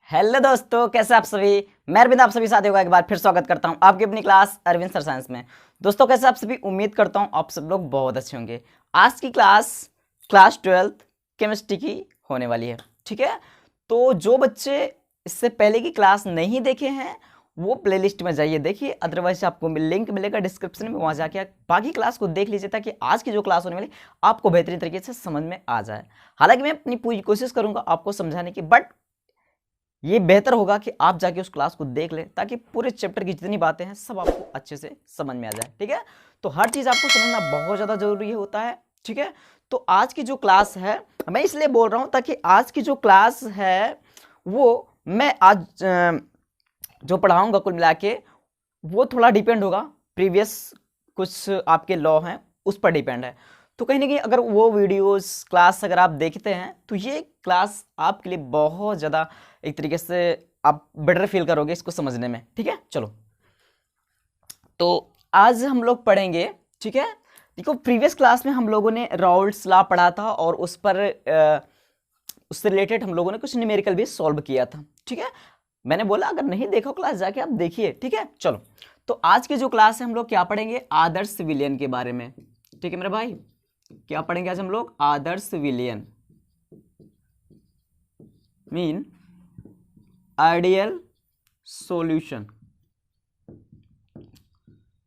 Hello दोस्तों, कैसे आप सभी। मैं अरविंद आप सभी साथियों का एक बार फिर स्वागत करता हूं आपकी अपनी क्लास अरविंद सर साइंस में। दोस्तों कैसे आप सभी, उम्मीद करता हूं आप सब लोग बहुत अच्छे होंगे। आज की क्लास 12th केमिस्ट्री की होने वाली है। ठीक है, तो जो बच्चे इससे पहले की क्लास नहीं देखे हैं वो प्लेलिस्ट में जाइए देखिए, अदरवाइज आपको लिंक मिलेगा डिस्क्रिप्शन में, वहां जाके बाकी क्लास को देख लीजिए ताकि आज की जो क्लास होने वाली आपको बेहतरीन तरीके से समझ में आ जाए। हालांकि मैं अपनी पूरी कोशिश करूंगा आपको समझाने की, बट ये बेहतर होगा कि आप जाके उस क्लास को देख लें ताकि पूरे चैप्टर की जितनी बातें हैं सब आपको अच्छे से समझ में आ जाए। ठीक है, तो हर चीज़ आपको समझना बहुत ज़्यादा जरूरी होता है। ठीक है, तो आज की जो क्लास है मैं इसलिए बोल रहा हूँ ताकि आज की जो क्लास है वो मैं आज जो पढ़ाऊँगा कुल मिला के वो थोड़ा डिपेंड होगा प्रीवियस कुछ आपके लॉ हैं उस पर डिपेंड है। तो कहीं ना कहीं अगर वो वीडियोस क्लास अगर आप देखते हैं तो ये क्लास आपके लिए बहुत ज़्यादा एक तरीके से आप बेटर फील करोगे इसको समझने में। ठीक है, चलो तो आज हम लोग पढ़ेंगे। ठीक है, देखो प्रीवियस क्लास में हम लोगों ने राउल्ट्स लॉ पढ़ा था और उस पर उससे रिलेटेड हम लोगों ने कुछ न्यूमेरिकल भी सॉल्व किया था। ठीक है, मैंने बोला अगर नहीं देखो क्लास जाके आप देखिए। ठीक है, चलो तो आज की जो क्लास है हम लोग क्या पढ़ेंगे, आदर्श विलयन के बारे में। ठीक है मेरे भाई, क्या पढ़ेंगे आज हम लोग, आदर्श विलयन मीन आइडियल सॉल्यूशन।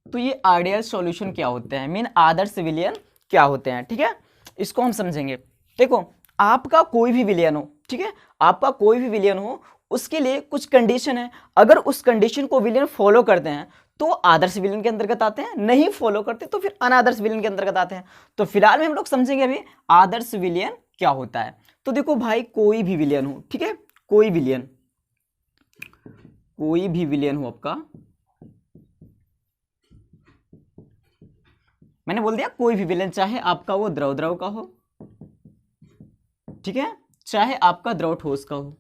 तो ये आइडियल सॉल्यूशन क्या होते हैं, मीन आदर्श विलयन क्या होते हैं। ठीक है, इसको हम समझेंगे। देखो आपका कोई भी विलयन हो, ठीक है, आपका कोई भी विलयन हो उसके लिए कुछ कंडीशन है। अगर उस कंडीशन को विलयन फॉलो करते हैं तो आदर्श विलयन के अंतर्गत आते हैं, नहीं फॉलो करते तो फिर अनादर्श विलयन के अंतर्गत आते हैं। तो फिलहाल में हम लोग समझेंगे अभी आदर्श विलयन क्या होता है। तो देखो भाई कोई भी विलयन हो, ठीक है, कोई भी विलयन हो आपका, मैंने बोल दिया कोई भी विलयन, चाहे आपका वो द्रव का हो, ठीक है, चाहे आपका द्रव ठोस का हो,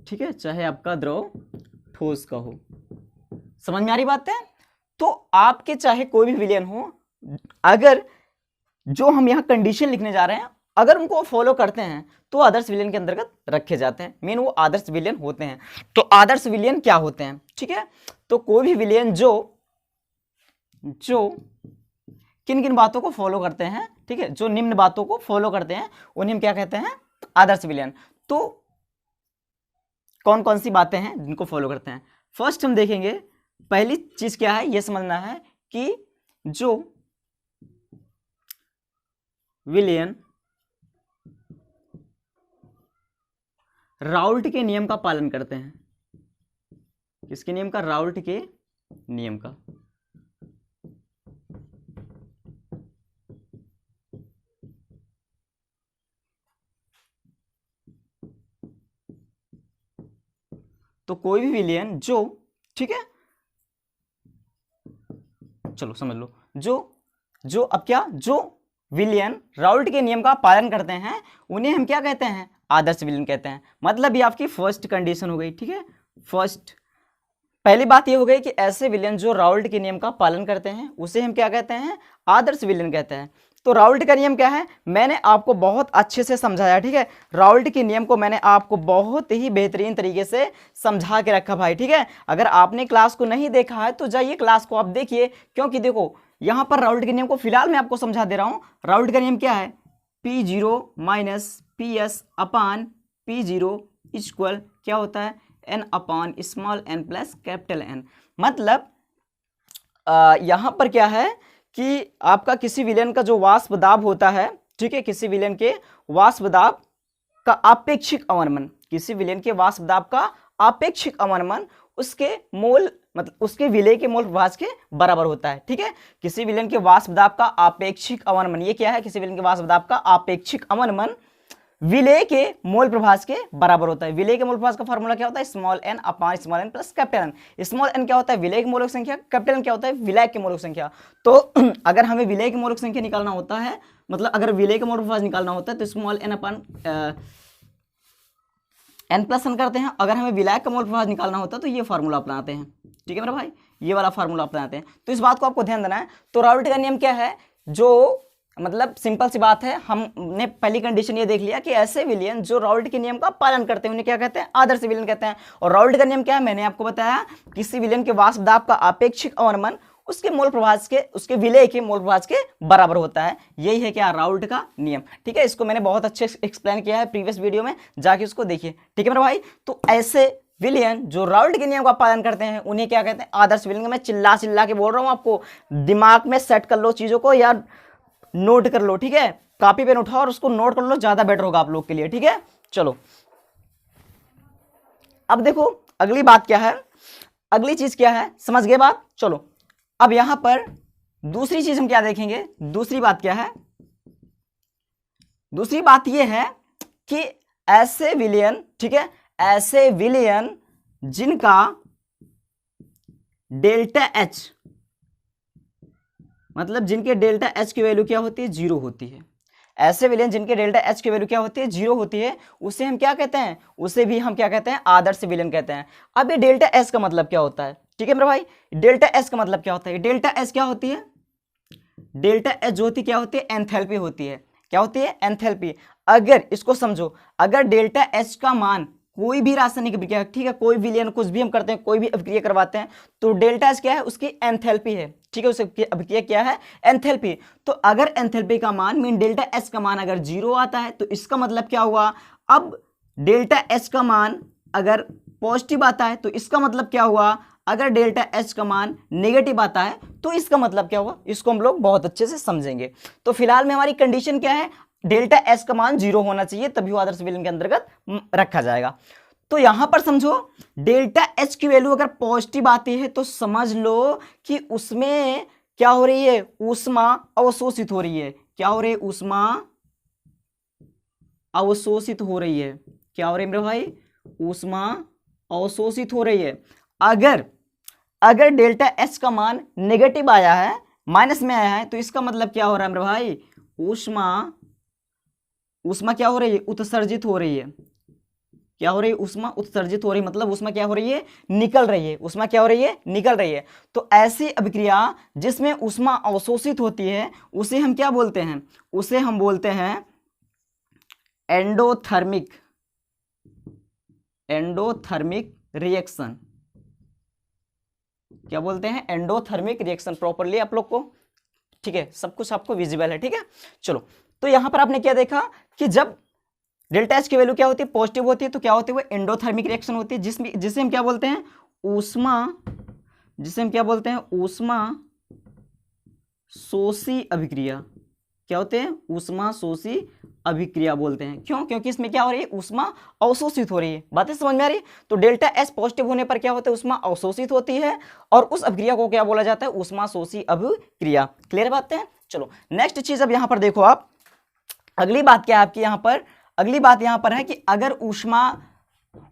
ठीक है, चाहे आपका द्रव ठोस का हो। समझ में आ रही बात है। तो आपके चाहे कोई भी विलयन हो, अगर जो हम यहां कंडीशन लिखने जा रहे हैं अगर उनको फॉलो करते हैं तो आदर्श विलयन के अंतर्गत रखे जाते हैं, मीन वो आदर्श विलयन होते हैं। तो आदर्श विलयन क्या होते हैं, ठीक है, तो कोई भी विलयन जो किन किन बातों को फॉलो करते हैं, ठीक है, जो निम्न बातों को फॉलो करते हैं उन्हें हम क्या कहते हैं, आदर्श विलयन। तो कौन कौन सी बातें हैं जिनको फॉलो करते हैं, फर्स्ट हम देखेंगे। पहली चीज क्या है यह समझना है कि जो विलयन राउल्ट के नियम का पालन करते हैं, किसके नियम का, राउल्ट के नियम का, तो कोई भी विलयन जो, ठीक है, चलो समझ लो, जो अब क्या, जो विलयन राउल्ट के नियम का पालन करते हैं उन्हें हम क्या कहते हैं, आदर्श विलयन कहते हैं। मतलब ये आपकी फर्स्ट कंडीशन हो गई। ठीक है, फर्स्ट पहली बात ये हो गई कि ऐसे विलयन जो राउल्ट के नियम का पालन करते हैं उसे हम क्या कहते हैं, आदर्श विलयन कहते हैं। तो राउल्ट का नियम क्या है मैंने आपको बहुत अच्छे से समझाया। ठीक है, राउल्ट के नियम को मैंने आपको बहुत ही बेहतरीन तरीके से समझा के रखा भाई। ठीक है, अगर आपने क्लास को नहीं देखा है तो जाइए क्लास को आप देखिए, क्योंकि देखो यहां पर राउल्ट के नियम को फिलहाल मैं आपको समझा दे रहा हूं। राउल्ट का नियम क्या है, P0 माइनस PS अपान P0 इक्वल क्या होता है, n अपान small n plus capital N। मतलब यहां पर क्या है कि आपका किसी विलयन का जो वाष्प दाब होता है, ठीक है, किसी विलयन के वाष्प दाब का आपेक्षिक अवनमन, किसी विलयन के वाष्प दाब का आपेक्षिक अवनमन उसके मोल मतलब उसके विलय के मोल प्रभाज के बराबर होता है। ठीक है, किसी विलयन के वाष्प दाब का आपेक्षिक अवनमन, ये क्या है, किसी विलयन के वाष्प दाब का आपेक्षिक अवनमन विलय के मोल प्रभाज के बराबर होता है। विलय के मोल प्रभाज का फार्मूला क्या होता है, स्मॉल n अपान small n plus capital n। Small n क्या होता है, विलय की मोलक संख्या, कैपिटल n क्या होता है, विलय की मोलक संख्या। तो अगर हमें विलय की मोलक संख्या निकालना होता है, मतलब अगर विलय का मोल प्रभाज निकालना होता है तो स्मॉल n अपान n प्लस n करते हैं। अगर हमें विलय का मोल प्रभाज निकालना होता है तो ये फार्मूला अपनाते हैं। ठीक है मेरा भाई, ये वाला फार्मूला अपनाते हैं। तो इस बात को आपको ध्यान देना है। तो राउल्ट का नियम क्या है, जो मतलब सिंपल सी बात है, हमने पहली कंडीशन ये देख लिया कि ऐसे विलेन जो राउल्ट के नियम का पालन करते हैं उन्हें क्या कहते हैं, आदर्श विलेन कहते हैं। और राउल्ट का नियम क्या है, मैंने आपको बताया, किसी विलेन के वाष्प दाब का आपेक्षिक अवनमन उसके मोल प्रभाज के, उसके विलेय के मोल प्रभाज के बराबर होता है। यही है क्या, राउल्ट का नियम। ठीक है, इसको मैंने बहुत अच्छे से एक्सप्लेन किया है प्रीवियस वीडियो में, जाके उसको देखिए। ठीक है मेरे भाई, तो ऐसे विलियन जो राउल्ट के नियम का पालन करते हैं उन्हें क्या कहते हैं, आदर्श विलियन। मैं चिल्ला चिल्ला के बोल रहा हूं आपको, दिमाग में सेट कर लो चीजों को या नोट कर लो। ठीक है, कॉपी पेन उठाओ और उसको नोट कर लो, ज्यादा बेटर होगा आप लोग के लिए। ठीक है, चलो अब देखो अगली बात क्या है, अगली चीज क्या है, समझ गए बात। चलो अब यहां पर दूसरी चीज हम क्या देखेंगे, दूसरी बात क्या है, दूसरी बात यह है कि ऐसे विलियन, ठीक है, ऐसे विलियन जिनका डेल्टा एच, मतलब जिनके डेल्टा एच की वैल्यू क्या होती है, जीरो होती है, ऐसे विलेन जिनके डेल्टा एच की वैल्यू क्या होती है, जीरो होती है, उसे हम क्या कहते हैं, उसे भी हम क्या कहते हैं, आदर्श विलेन कहते हैं। अब ये डेल्टा एच का मतलब क्या होता है, ठीक है मेरे भाई, डेल्टा एच का मतलब क्या होता है, डेल्टा एच क्या होती है, डेल्टा एच जो होती क्या होती है, एंथैल्पी होती है। क्या होती है, एंथैल्पी। अगर इसको समझो, अगर डेल्टा एच का मान कोई भी रासायनिक अभिक्रिया, ठीक है, कोई विलयन कुछ भी हम करते हैं, कोई भी अभिक्रिया करवाते हैं, तो डेल्टा एच क्या है, उसकी एंथैल्पी है। ठीक है, उसकी अभिक्रिया क्या है, एंथैल्पी। तो अगर एंथैल्पी का मान मीन डेल्टा एच का मान अगर जीरो आता है तो इसका मतलब क्या हुआ, अब डेल्टा एच का मान अगर पॉजिटिव आता है तो इसका मतलब क्या हुआ, अगर डेल्टा एच का मान नेगेटिव आता है तो इसका मतलब क्या हुआ, इसको हम लोग बहुत अच्छे से समझेंगे। तो फिलहाल में हमारी कंडीशन क्या है, डेल्टा एच का मान जीरो होना चाहिए, तभी वो आदर्श विलेन के अंतर्गत रखा जाएगा। तो यहां पर समझो डेल्टा एच की वैल्यू अगर पॉजिटिव आती है तो समझ लो कि उसमें क्या हो रही है, ऊष्मा अवशोषित हो रही है। क्या हो रही है, ऊष्मा अवशोषित हो रही है। क्या हो रही है मेरे भाई, ऊष्मा अवशोषित हो रही है। अगर डेल्टा एच का मान नेगेटिव आया है, माइनस में आया है, तो इसका मतलब क्या हो रहा है मेरे भाई, ऊष्मा क्या हो रही है, उत्सर्जित हो रही है। क्या हो रही है, ऊष्मा उत्सर्जित हो रही है, मतलब ऊष्मा क्या हो रही है, निकल रही है। ऊष्मा क्या हो रही है, निकल रही है। तो ऐसी अभिक्रिया जिसमें ऊष्मा अवशोषित होती है उसे हम क्या बोलते हैं, उसे हम बोलते हैं एंडोथर्मिक रिएक्शन। क्या बोलते हैं, एंडोथर्मिक रिएक्शन। प्रॉपरली आप लोग को, ठीक है, सब कुछ आपको विजिबल है। ठीक है, चलो तो यहां पर आपने क्या देखा कि जब डेल्टा एच की वैल्यू क्या होती है, पॉजिटिव होती है, तो क्या होती है, वो एंडोथर्मिक रिएक्शन होती है, जिसे हम क्या बोलते हैं, ऊष्मा शोषी अभिक्रिया। क्या होते हैं, ऊष्मा शोषी अभिक्रिया बोलते हैं। क्यों, क्योंकि इसमें क्या हो रही है, ऊष्मा अवशोषित हो रही है। बातें समझ में आ रही है। तो डेल्टा एच पॉजिटिव होने पर क्या होता है, ऊष्मा अवशोषित होती है और उस अभिक्रिया को क्या बोला जाता है, ऊष्मा शोषी अभिक्रिया। क्लियर बात है। चलो नेक्स्ट चीज अब यहां पर देखो आप, अगली बात क्या है आपकी यहां पर, अगली बात यहां पर है कि अगर ऊष्मा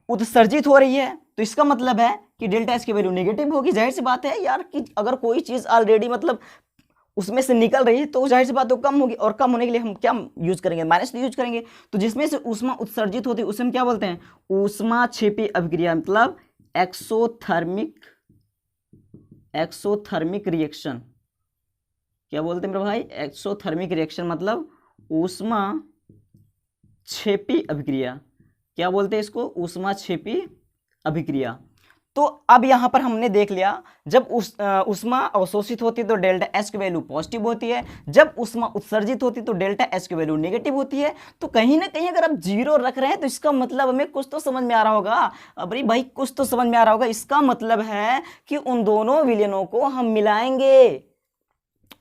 उत्सर्जित हो रही है तो इसका मतलब है कि डेल्टा एच की वैल्यू नेगेटिव होगी। जाहिर सी बात है यार कि अगर कोई चीज ऑलरेडी मतलब उसमें से निकल रही है तो जाहिर सी बात है कम होगी, और कम होने के लिए हम क्या यूज करेंगे, माइनस यूज करेंगे। तो जिसमें से ऊष्मा उत्सर्जित होती है उसे हम क्या बोलते हैं, ऊष्मा क्षेपी अभिक्रिया, मतलब एक्सोथर्मिक रिएक्शन। क्या बोलते हैं मेरे भाई, एक्सोथर्मिक रिएक्शन, मतलब ऊष्मा क्षेपी अभिक्रिया। क्या बोलते हैं इसको, ऊष्मा क्षेपी अभिक्रिया। तो अब यहां पर हमने देख लिया, जब ऊष्मा अवशोषित होती है तो डेल्टा एच की वैल्यू पॉजिटिव होती है, जब ऊष्मा उत्सर्जित होती है तो डेल्टा एच की वैल्यू नेगेटिव होती है। तो कहीं ना कहीं अगर आप जीरो रख रहे हैं तो इसका मतलब हमें कुछ तो समझ में आ रहा होगा। अरे भाई कुछ तो समझ में आ रहा होगा, इसका मतलब है कि उन दोनों विलयनों को हम मिलाएंगे।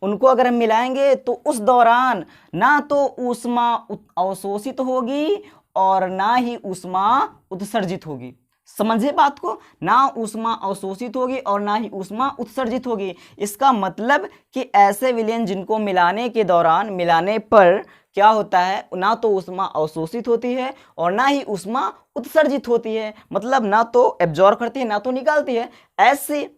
उनको अगर हम मिलाएंगे तो उस दौरान ना तो ऊष्मा अवशोषित होगी और ना ही ऊष्मा उत्सर्जित होगी। समझे बात को, ना ऊष्मा अवशोषित होगी और ना ही ऊष्मा उत्सर्जित होगी। इसका मतलब कि ऐसे विलयन जिनको मिलाने के दौरान, मिलाने पर क्या होता है, ना तो ऊष्मा अवशोषित होती है और ना ही ऊष्मा उत्सर्जित होती है, मतलब ना तो एब्जॉर्ब करती है ना तो निकालती है। ऐसे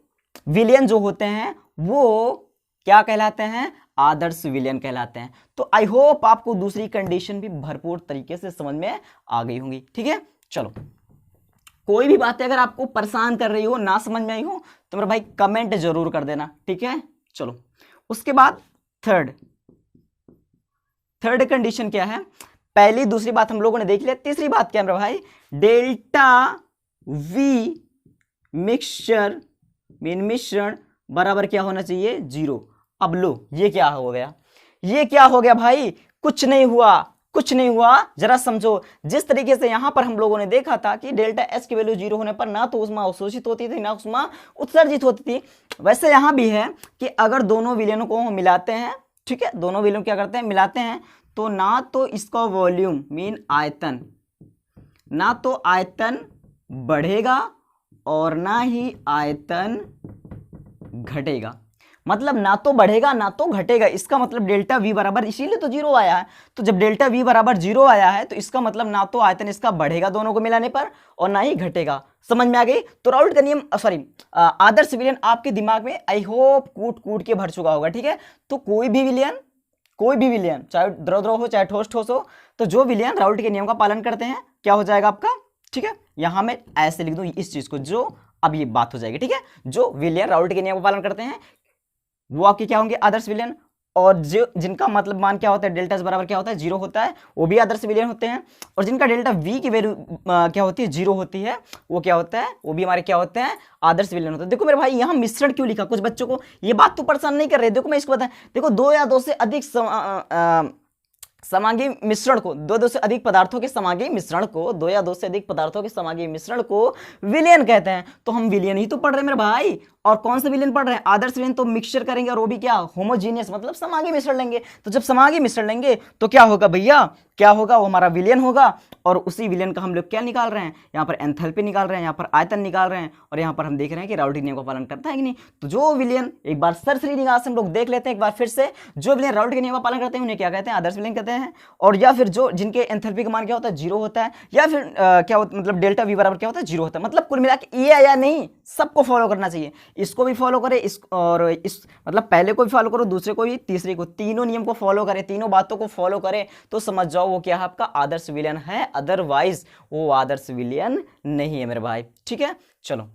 विलयन जो होते हैं वो क्या कहलाते हैं, आदर्श विलयन कहलाते हैं। तो आई होप आपको दूसरी कंडीशन भी भरपूर तरीके से समझ में आ गई होंगी। ठीक है, चलो कोई भी बातें अगर आपको परेशान कर रही हो, ना समझ में आई हो, तो मेरा भाई कमेंट जरूर कर देना। ठीक है, चलो उसके बाद थर्ड, थर्ड कंडीशन क्या है, पहली दूसरी बात हम लोगों ने देख लिया, तीसरी बात क्या है मेरा भाई, डेल्टा वी मिक्सचर मीन मिश्रण बराबर क्या होना चाहिए, 0। अब लो ये क्या हो गया, ये क्या हो गया भाई, कुछ नहीं हुआ, कुछ नहीं हुआ, जरा समझो। जिस तरीके से यहां पर हम लोगों ने देखा था कि डेल्टा एच की वैल्यू 0 होने पर ना तो उष्मा अवशोषित होती थी ना उष्मा उत्सर्जित होती थी, वैसे यहां भी है कि अगर दोनों विलयनों को हम मिलाते हैं, ठीक है, दोनों विलयन क्या करते हैं, मिलाते हैं, तो ना तो इसका वॉल्यूम मीन आयतन, ना तो आयतन बढ़ेगा और ना ही आयतन घटेगा, मतलब ना तो बढ़ेगा ना तो घटेगा। इसका मतलब डेल्टा वी बराबर, इसीलिए तो 0 आया है। तो जब डेल्टा वी बराबर 0 आया है तो इसका मतलब ना तो आयतन इसका बढ़ेगा दोनों को मिलाने पर और ना ही घटेगा। समझ में आ गई? तो राउल्ट का नियम, सॉरी, आदर्श विलयन आपके दिमाग में आई होप कूट कूट के भर चुका होगा, ठीक है। तो कोई भी विलयन चाहे द्रव द्रव हो चाहे ठोस ठोस हो, तो जो विलयन राउल्ट के नियम का पालन करते हैं क्या हो जाएगा आपका, ठीक है। यहां मैं ऐसे लिख दूं इस चीज को, जो अब ये बात हो जाएगी, ठीक है। जो विलयन राउल्ट के नियम का पालन करते हैं वो आपके क्या होंगे, आदर्श विलयन। और जो जिनका मतलब मान क्या होता है, डेल्टा बराबर क्या होता है, 0 होता है, वो भी आदर्श विलयन होते हैं। और जिनका डेल्टा वी की वैल्यू क्या होती है, 0 होती है, वो क्या होता है, वो भी हमारे क्या होते हैं, आदर्श विलयन होते हैं। देखो मेरे भाई यहाँ मिश्रण क्यों लिखा, कुछ बच्चों को ये बात तो परेशान नहीं कर रहे। देखो मैं इसको बताएं, देखो 2 या 2 से अधिक समांगी मिश्रण को, 2 से अधिक पदार्थों के समांगी मिश्रण को, 2 या 2 से अधिक पदार्थों के समांगी मिश्रण को विलयन कहते हैं। तो हम विलयन ही तो पढ़ रहे हैं मेरे भाई। और कौन से विलयन पढ़ रहे हैं, आदर्श विलयन। तो मिक्सचर करेंगे और वो भी क्या, होमोजीनियस, मतलब समांगी मिश्रण लेंगे। तो जब समांगी मिश्रण लेंगे तो क्या होगा भैया, क्या होगा, वो हमारा विलयन होगा। और उसी विलयन का हम लोग क्या निकाल रहे हैं, यहाँ पर एंथैल्पी निकाल रहे हैं, यहाँ पर आयतन निकाल रहे हैं, और यहाँ पर हम देख रहे हैं कि राउल्ट के नियम का पालन करता है कि नहीं। तो जो विलयन, एक बार सरसरी निगाह से हम लोग देख लेते हैं एक बार फिर से, जो विलयन राउल्ट के नियम का पालन करते हैं उन्हें क्या कहते हैं, आदर्श विलयन कहते हैं। और या फिर जो जिनके एंथैल्पी का मान क्या होता है, 0 होता है, या फिर क्या होता, मतलब डेल्टा वी बराबर क्या होता है, 0 होता है। मतलब कुल मिला के ये या नहीं सबको फॉलो करना चाहिए, इसको भी फॉलो करे, इस और इस, मतलब पहले को भी फॉलो करो, दूसरे को भी, तीसरे को, तीनों नियम को फॉलो करे, तीनों बातों को फॉलो करे, तो समझ जाओ वो क्या है, आपका आदर्श विलयन है। अदरवाइज वो आदर्श विलयन नहीं है मेरे भाई, ठीक है। चलो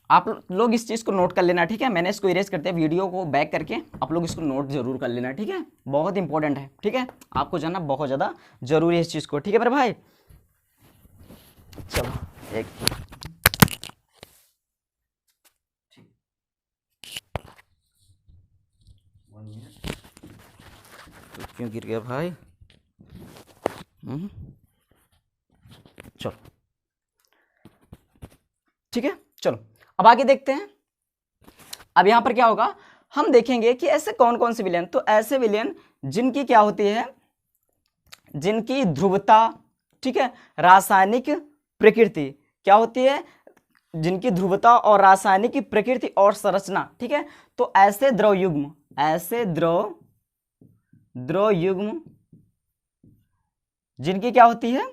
आप लोग इस चीज को नोट कर लेना, ठीक है। मैंने इसको इरेज करते हैं, वीडियो को बैक करके आप लोग इसको नोट जरूर कर लेना, ठीक है। बहुत इंपॉर्टेंट है, ठीक है, आपको जानना बहुत ज्यादा जरूरी है इस चीज को, ठीक है मेरे भाई। चलो एक तो क्यों गिर गया भाई, चलो ठीक है। चलो अब आगे देखते हैं। अब यहां पर क्या होगा, हम देखेंगे कि ऐसे कौन कौन से विलयन, तो ऐसे विलयन जिनकी क्या होती है, जिनकी ध्रुवता, ठीक है, रासायनिक प्रकृति क्या होती है, जिनकी ध्रुवता और रासायनिक प्रकृति और संरचना, ठीक है। तो ऐसे द्रव युग्म, ऐसे द्रव युग्म जिनकी क्या होती है,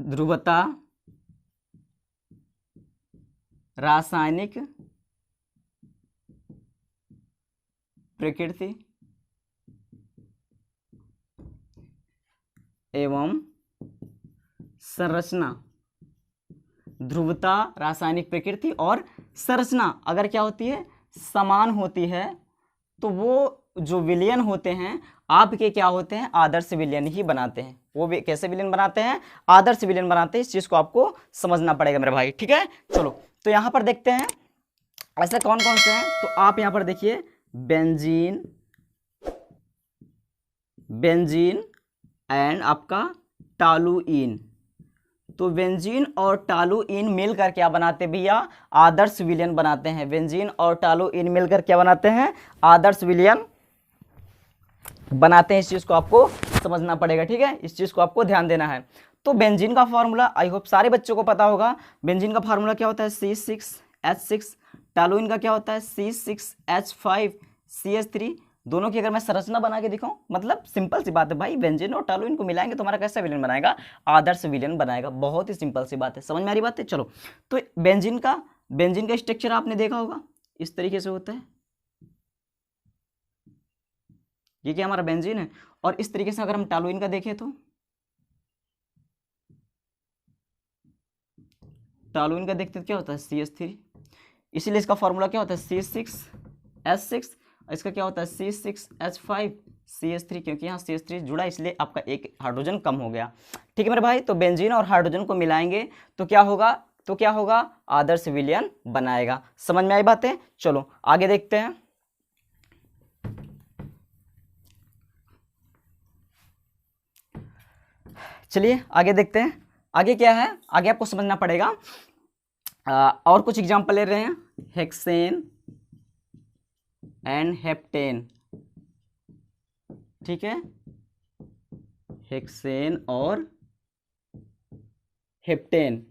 ध्रुवता, रासायनिक प्रकृति एवं संरचना, ध्रुवता, रासायनिक प्रकृति और संरचना अगर क्या होती है, समान होती है, तो वो जो विलयन होते हैं आपके क्या होते हैं, आदर्श विलयन ही बनाते हैं। वो भी कैसे विलयन बनाते हैं, आदर्श विलयन बनाते हैं। इस चीज को आपको समझना पड़ेगा मेरे भाई, ठीक है। चलो तो यहां पर देखते हैं ऐसे कौन कौन से हैं। तो आप यहां पर देखिए, बेंजीन एंड आपका टालुइन। तो बेंजीन और टालुइन मिलकर क्या बनाते हैं भैया, आदर्श विलयन बनाते हैं। बेंजीन और टालुइन मिलकर क्या बनाते हैं, आदर्श विलयन बनाते हैं। इस चीज को आपको समझना पड़ेगा, ठीक है, इस चीज को आपको ध्यान देना है। तो बेंजीन का फार्मूला आई होप सारे बच्चों को पता होगा। बेंजीन का फार्मूला क्या होता है, C6H6। टालुइन का क्या होता है, C6H5CH3। दोनों की अगर मैं संरचना बना के दिखाऊं, मतलब सिंपल सी बात है भाई, बेंजीन और टालुइन को मिलाएंगे तो हमारा कैसा विलयन बनाएगा, आदर्श विलयन बनाएगा। बहुत ही सिंपल सी बात है, समझ में आ रही बात है। चलो तो बेंजीन का स्ट्रक्चर आपने देखा होगा, इस तरीके से होता है। ये क्या हमारा बेंजीन है। और इस तरीके से अगर हम टालुइन का देखें तो टालुइन का देखते तो क्या होता है, CH3। इसीलिए इसका फॉर्मूला क्या होता है, C6H6। इसका क्या होता है, C6H5 CH3, क्योंकि यहाँ CH3 जुड़ा इसलिए आपका एक हाइड्रोजन कम हो गया। ठीक है मेरे भाई, तो बेंजीन और हाइड्रोजन को मिलाएंगे तो क्या होगा, आदर्श विलयन बनाएगा। समझ में आई बातें? चलो आगे देखते हैं। चलिए आगे देखते हैं, आगे क्या है, आगे आपको समझना पड़ेगा। और कुछ एग्जांपल ले रहे हैं, हेक्सेन एंड हेप्टेन। ठीक है, हेक्सेन और हेप्टेन,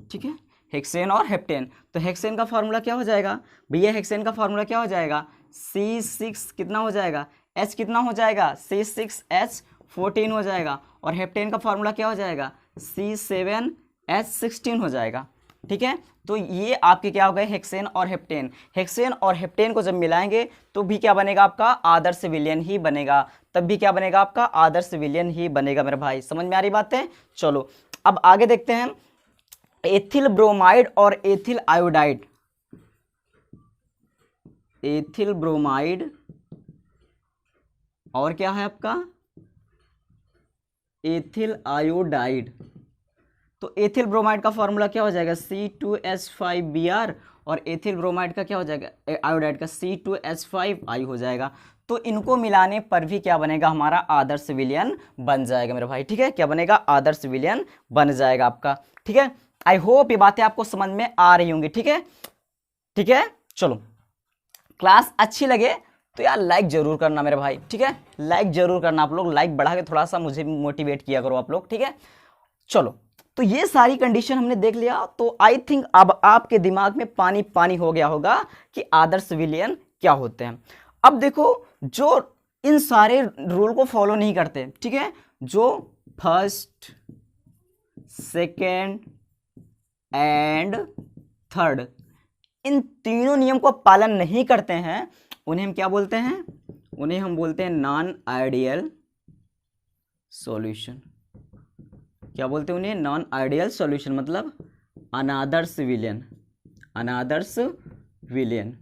ठीक है, हेक्सेन और हेप्टेन। तो हेक्सेन का फॉर्मूला क्या हो जाएगा भैया, हेक्सेन का फॉर्मूला क्या हो जाएगा, C6 कितना हो जाएगा, H कितना हो जाएगा, C6H14 हो जाएगा। और हेप्टेन का फॉर्मूला क्या हो जाएगा, C7H16 हो जाएगा। ठीक है, तो ये आपके क्या हो गए, हेक्सेन और हेप्टेन। हेक्सेन और हेप्टेन को जब मिलाएंगे तो भी क्या बनेगा, आपका आदर्श विलयन ही बनेगा। तब भी क्या बनेगा, आपका आदर्श विलयन ही बनेगा मेरे भाई। समझ में आ रही बातें? चलो अब आगे देखते हैं, एथिल ब्रोमाइड और एथिल आयोडाइड। एथिल ब्रोमाइड और क्या है आपका, एथिल आयोडाइड। तो एथिल ब्रोमाइड का फॉर्मूला क्या हो जाएगा, C2H5Br, और एथिल ब्रोमाइड का क्या हो जाएगा, आयोडाइड का C2H5I हो जाएगा। तो इनको मिलाने पर भी क्या बनेगा, हमारा आदर्श विलयन बन जाएगा मेरे भाई। ठीक है, क्या बनेगा, आदर्श विलयन बन जाएगा आपका। ठीक है, आई होप ये बातें आपको समझ में आ रही होंगी। ठीक है, ठीक है, चलो क्लास अच्छी लगे तो यार लाइक जरूर करना मेरे भाई। ठीक है, लाइक जरूर करना, आप लोग लाइक बढ़ा के थोड़ा सा मुझे मोटिवेट किया करो आप लोग। ठीक है, चलो तो ये सारी कंडीशन हमने देख लिया, तो आई थिंक अब आपके दिमाग में पानी पानी हो गया होगा कि आदर्श विलयन क्या होते हैं। अब देखो, जो इन सारे रूल को फॉलो नहीं करते, ठीक है, जो first, second and third in तीनों नियम को पालन नहीं करते हैं, उन्हें हम क्या बोलते हैं, उन्हें हम बोलते हैं नॉन आइडियल सॉल्यूशन। क्या बोलते हैं उन्हें, नॉन आइडियल सॉल्यूशन, मतलब अनादर्श विलयन, अनादर्श विलयन।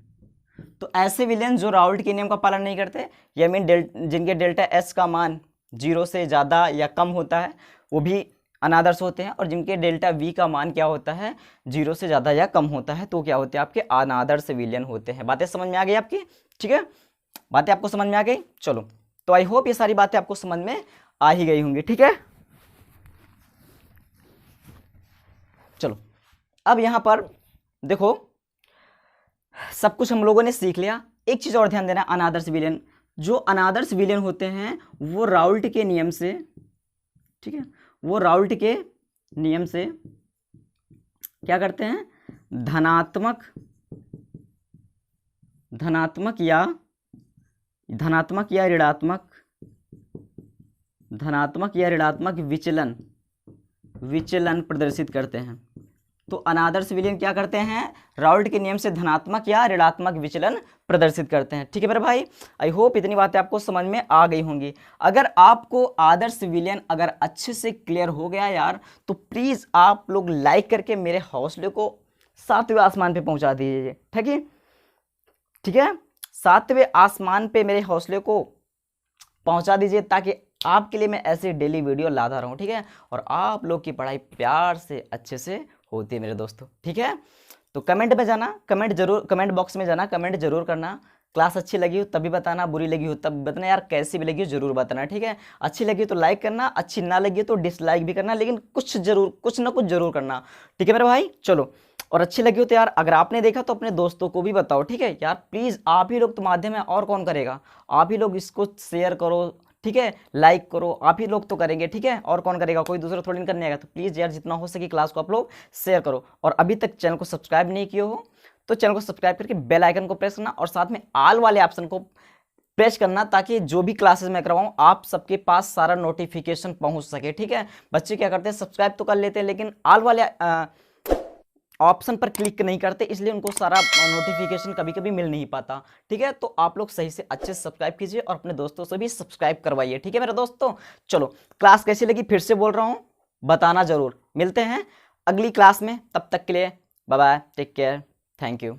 तो ऐसे विलयन जो राउल्ट के नियम का पालन नहीं करते, या मीन जिनके डेल्टा एस का मान 0 से ज़्यादा या कम होता है, वो भी अनादर्श होते हैं। और जिनके डेल्टा वी का मान क्या होता है, 0 से ज़्यादा या कम होता है, तो क्या होते हैं, आपके अनादर्श विलयन होते हैं। बातें समझ में आ गई आपकी? ठीक है, बातें आपको समझ में आ गई। चलो तो आई होप ये सारी बातें आपको समझ में आ ही गई होंगी। ठीक है, चलो अब यहां पर देखो, सब कुछ हम लोगों ने सीख लिया। एक चीज और ध्यान देना, अनादर्श विलयन, जो अनादर्श विलयन होते हैं वो राउल्ट के नियम से, ठीक है, वो राउल्ट के नियम से क्या करते हैं, धनात्मक या ऋणात्मक विचलन प्रदर्शित करते हैं। तो अनादर्श विलयन क्या करते हैं, राउल्ट के नियम से धनात्मक या ऋणात्मक विचलन प्रदर्शित करते हैं। ठीक है मेरे भाई, आई होप इतनी बातें आपको समझ में आ गई होंगी। अगर आपको आदर्श विलयन अगर अच्छे से क्लियर हो गया यार, तो प्लीज आप लोग लाइक करके मेरे हौसले को 7वें आसमान पे पहुंचा दीजिए। ठीक है, ठीक है, 7वें आसमान पे मेरे हौसले को पहुंचा दीजिए, ताकि आपके लिए मैं ऐसे डेली वीडियो लाता रहूं। ठीक है, और आप लोग की पढ़ाई प्यार से अच्छे से होती है मेरे दोस्तों। ठीक है, तो कमेंट में जाना, कमेंट बॉक्स में जाना, कमेंट जरूर करना। क्लास अच्छी लगी हो तभी बताना, बुरी लगी हो तब बताना, यार कैसी भी लगी हो जरूर बताना। ठीक है, अच्छी लगी तो लाइक करना, अच्छी ना लगी तो डिसलाइक भी करना, लेकिन कुछ ना कुछ जरूर करना। ठीक है मेरे भाई, चलो। और अच्छी लगी हो तो यार अगर आपने देखा तो अपने दोस्तों को भी बताओ। ठीक है यार, प्लीज़ आप ही लोग तो माध्यम है, और कौन करेगा, आप ही लोग इसको शेयर करो। ठीक है, लाइक करो, आप ही लोग तो करेंगे। ठीक है, और कौन करेगा, कोई दूसरा थोड़ी नहीं करने आएगा। तो प्लीज़ यार जितना हो सके क्लास को आप लोग शेयर करो। और अभी तक चैनल को सब्सक्राइब नहीं किए हो तो चैनल को सब्सक्राइब करके बेल आइकन को प्रेस करना, और साथ में ऑल वाले ऑप्शन को प्रेस करना, ताकि जो भी क्लासेस मैं करवाऊँ आप सबके पास सारा नोटिफिकेशन पहुंच सके। ठीक है, बच्चे क्या करते हैं, सब्सक्राइब तो कर लेते हैं लेकिन ऑल वाले ऑप्शन पर क्लिक नहीं करते, इसलिए उनको सारा नोटिफिकेशन कभी कभी मिल नहीं पाता। ठीक है, तो आप लोग सही से अच्छे से सब्सक्राइब कीजिए और अपने दोस्तों से भी सब्सक्राइब करवाइए। ठीक है मेरे दोस्तों, चलो क्लास कैसी लगी फिर से बोल रहा हूँ, बताना जरूर। मिलते हैं अगली क्लास में, तब तक के लिए bye bye, take care, thank you.